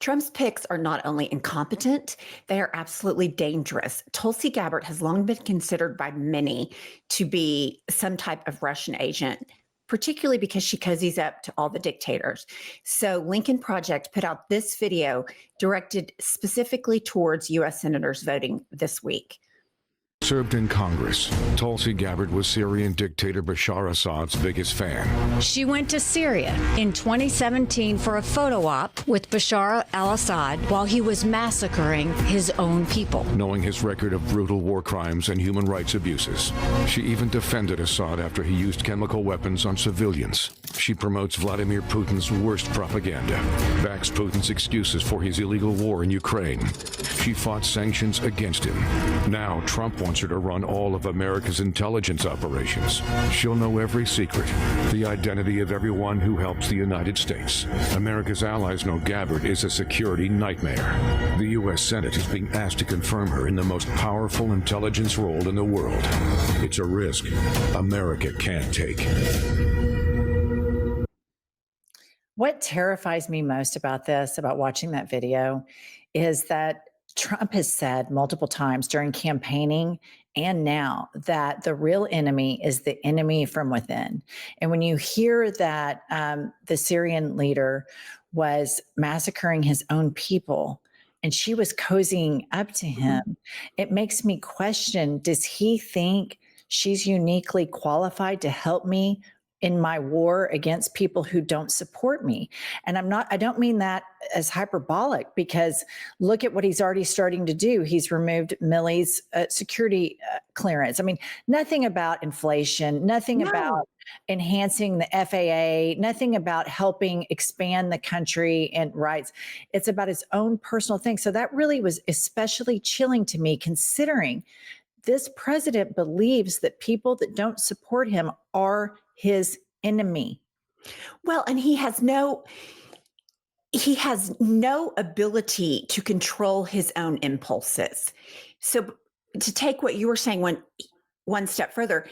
Trump's picks are not only incompetent, they are absolutely dangerous. Tulsi Gabbard has long been considered by many to be some type of Russian agent, particularly because she cozies up to all the dictators. So Lincoln Project put out this video directed specifically towards U.S. senators voting this week. Served in Congress, Tulsi Gabbard was Syrian dictator Bashar Assad's biggest fan. She went to Syria in 2017 for a photo op with Bashar al-Assad while he was massacring his own people. Knowing his record of brutal war crimes and human rights abuses, she even defended Assad after he used chemical weapons on civilians. She promotes Vladimir Putin's worst propaganda, backs Putin's excuses for his illegal war in Ukraine. She fought sanctions against him. Now Trump wants her to run all of America's intelligence operations. She'll know every secret, the identity of everyone who helps the United States. America's allies know Gabbard is a security nightmare. The U.S. Senate is being asked to confirm her in the most powerful intelligence role in the world. It's a risk America can't take. What terrifies me most about this, about watching that video, is that Trump has said multiple times during campaigning and now that the real enemy is the enemy from within. And when you hear that the Syrian leader was massacring his own people and she was cozying up to him, it makes me question, does he think she's uniquely qualified to help me in my war against people who don't support me? And I don't mean that as hyperbolic, because look at what he's already starting to do. He's removed Milley's security clearance. I mean, nothing about inflation, nothing about enhancing the FAA, nothing about helping expand the country and rights. It's about his own personal thing. So that really was especially chilling to me, considering this president believes that people that don't support him are his enemy. Well, and he has no ability to control his own impulses. So to take what you were saying one step further,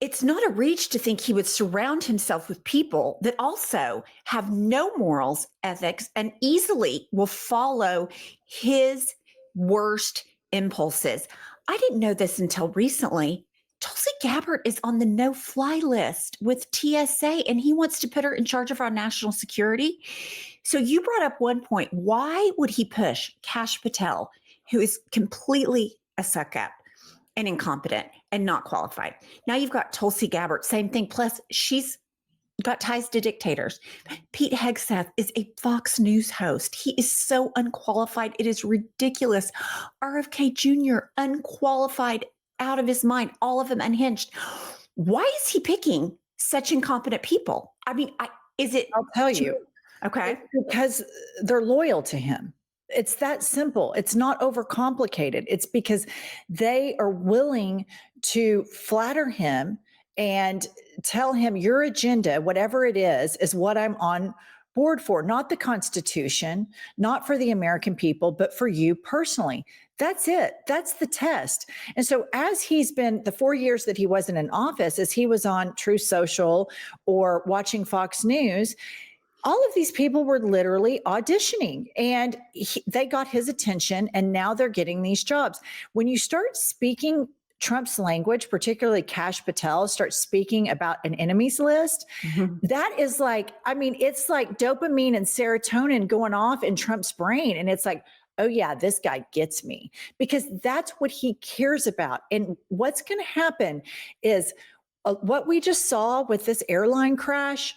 it's not a reach to think he would surround himself with people that also have no morals, ethics, and easily will follow his worst impulses. I didn't know this until recently. Tulsi Gabbard is on the no-fly list with TSA, and he wants to put her in charge of our national security. So you brought up one point. Why would he push Kash Patel, who is completely a suck-up and incompetent and not qualified? Now you've got Tulsi Gabbard, same thing. Plus, she's got ties to dictators. Pete Hegseth is a Fox News host. He is so unqualified. It is ridiculous. RFK Jr., unqualified, out of his mind, all of them unhinged. Why is he picking such incompetent people? I mean, I'll tell you. Okay. It's because they're loyal to him. It's that simple. It's not overcomplicated. It's because they are willing to flatter him and tell him your agenda, whatever it is what I'm on board for, not the Constitution, not for the American people, but for you personally. That's it. That's the test. And so as he's been the 4 years that he wasn't in office, as he was on True Social or watching Fox News, all of these people were literally auditioning, and they got his attention, and now they're getting these jobs. When you start speaking Trump's language, particularly Kash Patel, starts speaking about an enemies list, that is like, I mean, it's like dopamine and serotonin going off in Trump's brain. And it's like, oh yeah, this guy gets me, because that's what he cares about. And what's going to happen is what we just saw with this airline crash.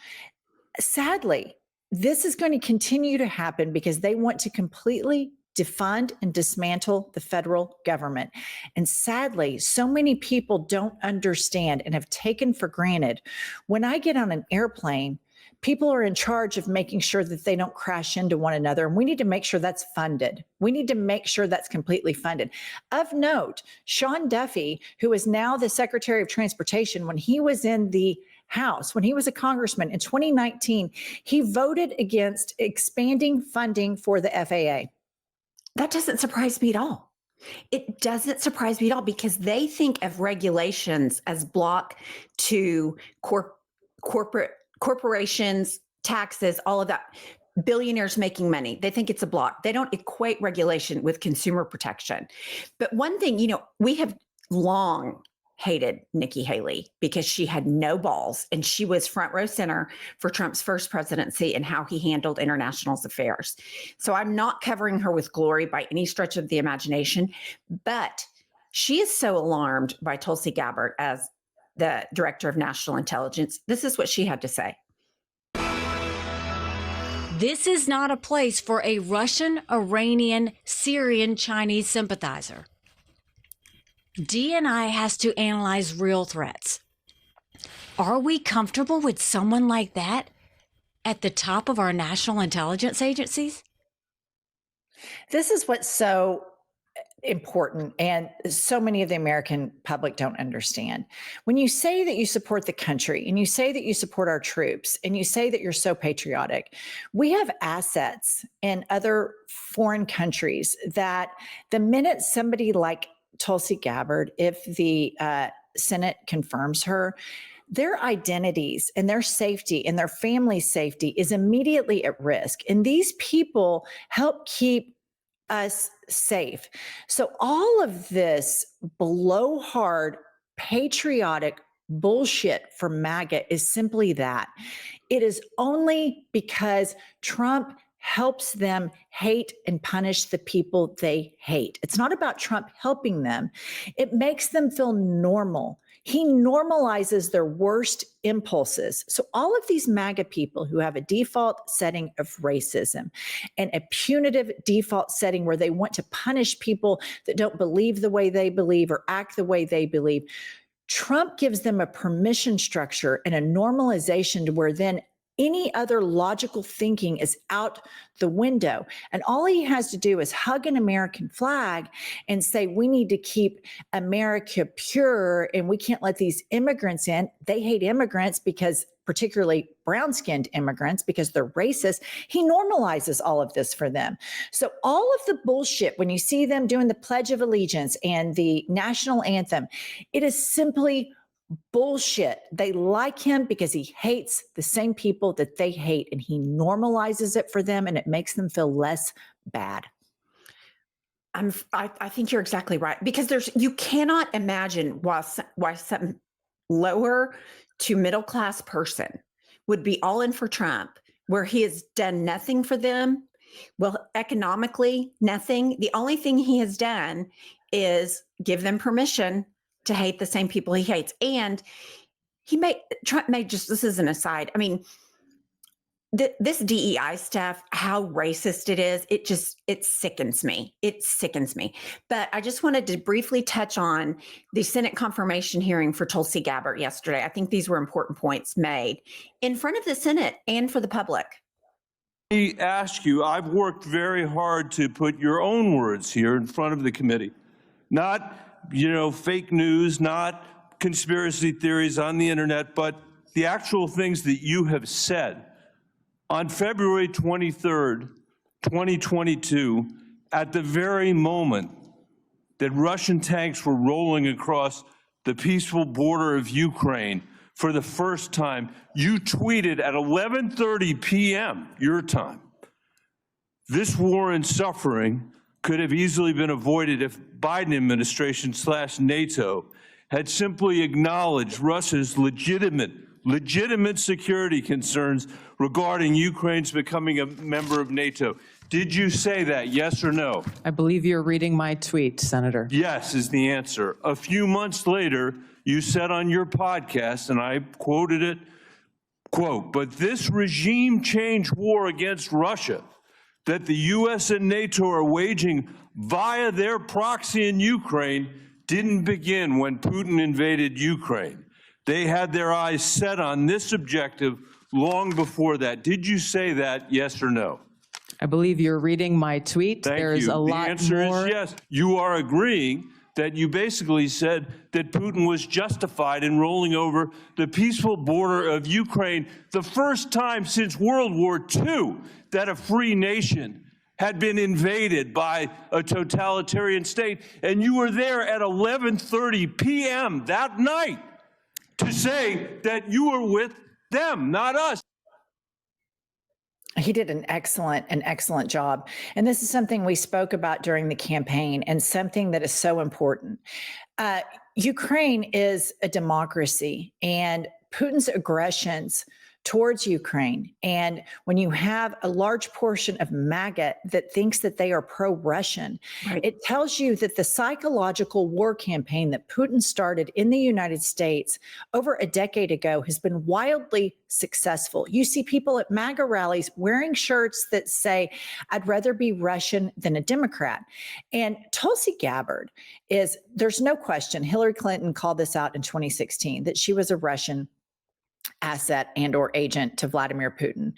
Sadly, this is going to continue to happen because they want to completely defund and dismantle the federal government. And sadly, so many people don't understand and have taken for granted. When I get on an airplane, people are in charge of making sure that they don't crash into one another. And we need to make sure that's funded. We need to make sure that's completely funded. Of note, Sean Duffy, who is now the Secretary of Transportation, when he was in the House, when he was a congressman in 2019, he voted against expanding funding for the FAA. That doesn't surprise me at all. It doesn't surprise me at all, because they think of regulations as block to corporations, taxes, all of that. billionaires making money. They think it's a block. They don't equate regulation with consumer protection. But one thing, we have long hated Nikki Haley because she had no balls, and she was front row center for Trump's first presidency and how he handled international affairs. So I'm not covering her with glory by any stretch of the imagination, but she is so alarmed by Tulsi Gabbard as the director of national intelligence. This is what she had to say. This is not a place for a Russian, Iranian, Syrian, Chinese sympathizer. DNI has to analyze real threats. Are we comfortable with someone like that at the top of our national intelligence agencies? This is what's so important, and so many of the American public don't understand. When you say that you support the country, and you say that you support our troops, and you say that you're so patriotic, we have assets in other foreign countries that the minute somebody like Tulsi Gabbard, if the Senate confirms her, their identities and their safety and their family's safety is immediately at risk. And these people help keep us safe. So all of this blowhard, patriotic bullshit for MAGA is simply that. It is only because Trump helps them hate and punish the people they hate. It's not about Trump helping them. It makes them feel normal. He normalizes their worst impulses. So all of these MAGA people who have a default setting of racism and a punitive default setting where they want to punish people that don't believe the way they believe or act the way they believe, Trump gives them a permission structure and a normalization to where then any other logical thinking is out the window. And all he has to do is hug an American flag and say, we need to keep America pure and we can't let these immigrants in. They hate immigrants because, particularly brown-skinned immigrants, because they're racist. He normalizes all of this for them. So all of the bullshit, when you see them doing the Pledge of Allegiance and the national anthem, it is simply bullshit. They like him because he hates the same people that they hate, and he normalizes it for them, and it makes them feel less bad. I think you're exactly right, because you cannot imagine why some lower to middle class person would be all in for Trump, where he has done nothing for them. Well, economically, nothing. The only thing he has done is give them permission to hate the same people he hates. And Trump made, just, this is an aside, I mean, this DEI stuff, how racist it is, it sickens me. It sickens me. But I just wanted to briefly touch on the Senate confirmation hearing for Tulsi Gabbard yesterday. I think these were important points made in front of the Senate and for the public. Let me ask you, I've worked very hard to put your own words here in front of the committee. Not, fake news, not conspiracy theories on the internet, but the actual things that you have said. On February 23rd, 2022, at the very moment that Russian tanks were rolling across the peaceful border of Ukraine for the first time, you tweeted at 11:30 p.m. your time, "This war and suffering could have easily been avoided if Biden administration / NATO had simply acknowledged Russia's legitimate security concerns regarding Ukraine's becoming a member of NATO." Did you say that, yes or no? I believe you're reading my tweet, Senator. Yes is the answer. A few months later, you said on your podcast, and I quoted it, quote, "But this regime change war against Russia that the U.S. and NATO are waging via their proxy in Ukraine didn't begin when Putin invaded Ukraine. They had their eyes set on this objective long before that." Did you say that, yes or no? I believe you're reading my tweet. Thank There's you. a lot The answer more. is yes. You are agreeing that you basically said that Putin was justified in rolling over the peaceful border of Ukraine, the first time since World War II that a free nation had been invaded by a totalitarian state. And you were there at 11:30 p.m. that night to say that you were with them, not us. He did an excellent job. And this is something we spoke about during the campaign and something that is so important. Ukraine is a democracy, and Putin's aggressions towards Ukraine, and when you have a large portion of MAGA that thinks that they are pro-Russian, Right. it tells you that the psychological war campaign that Putin started in the United States over a decade ago has been wildly successful. You see people at MAGA rallies wearing shirts that say, "I'd rather be Russian than a Democrat." And Tulsi Gabbard there's no question, Hillary Clinton called this out in 2016, that she was a Russian asset and or agent to Vladimir Putin.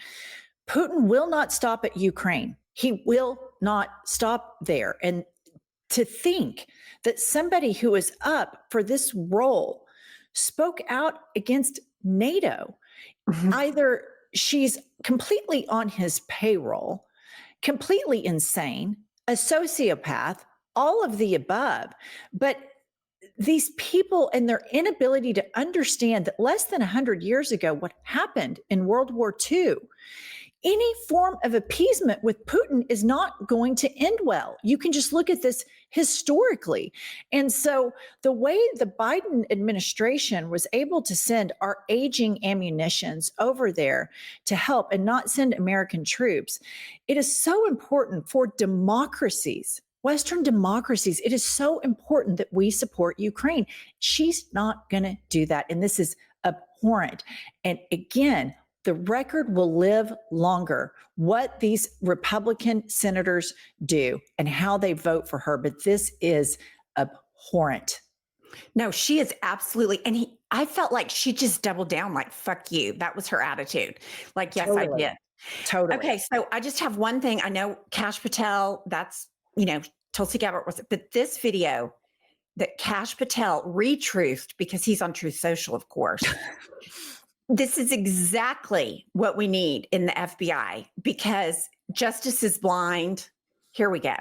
Putin will not stop at Ukraine. He will not stop there. And to think that somebody who is up for this role spoke out against NATO, either she's completely on his payroll, completely insane, a sociopath, all of the above. But these people and their inability to understand that less than 100 years ago, what happened in World War II, any form of appeasement with Putin is not going to end well. You can just look at this historically. And so the way the Biden administration was able to send our aging ammunitions over there to help and not send American troops, it is so important for democracies, Western democracies. It is so important that we support Ukraine. She's not going to do that. And this is abhorrent. And again, the record will live longer, what these Republican senators do and how they vote for her. But this is abhorrent. No, she is absolutely. And I felt like she just doubled down, like, fuck you. That was her attitude. Like, yes, I Totally. did. Totally. Okay. So I just have one thing. I know Kash Patel, that's, Tulsi Gabbard was, but this video that Kash Patel retruthed, because he's on Truth Social, of course. This is exactly what we need in the FBI, because justice is blind. Here we go.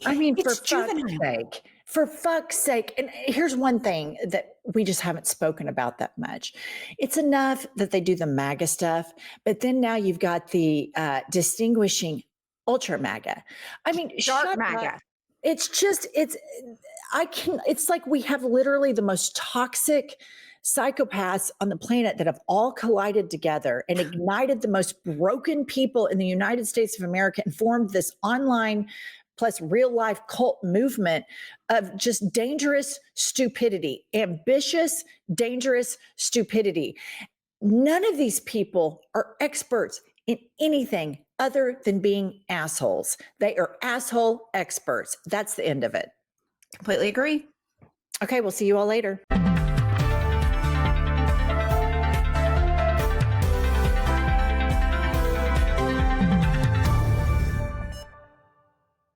I mean, It's juvenile. For fuck's sake. And here's one thing that we just haven't spoken about that much. It's enough that they do the MAGA stuff, but then now you've got the distinguishing ultra MAGA. I mean, Dark shut MAGA. up. It's like we have literally the most toxic psychopaths on the planet that have all collided together and ignited the most broken people in the United States of America and formed this online plus real life cult movement of just dangerous stupidity, ambitious, dangerous stupidity. None of these people are experts in anything other than being assholes. They are asshole experts. That's the end of it. Completely agree. Okay, we'll see you all later.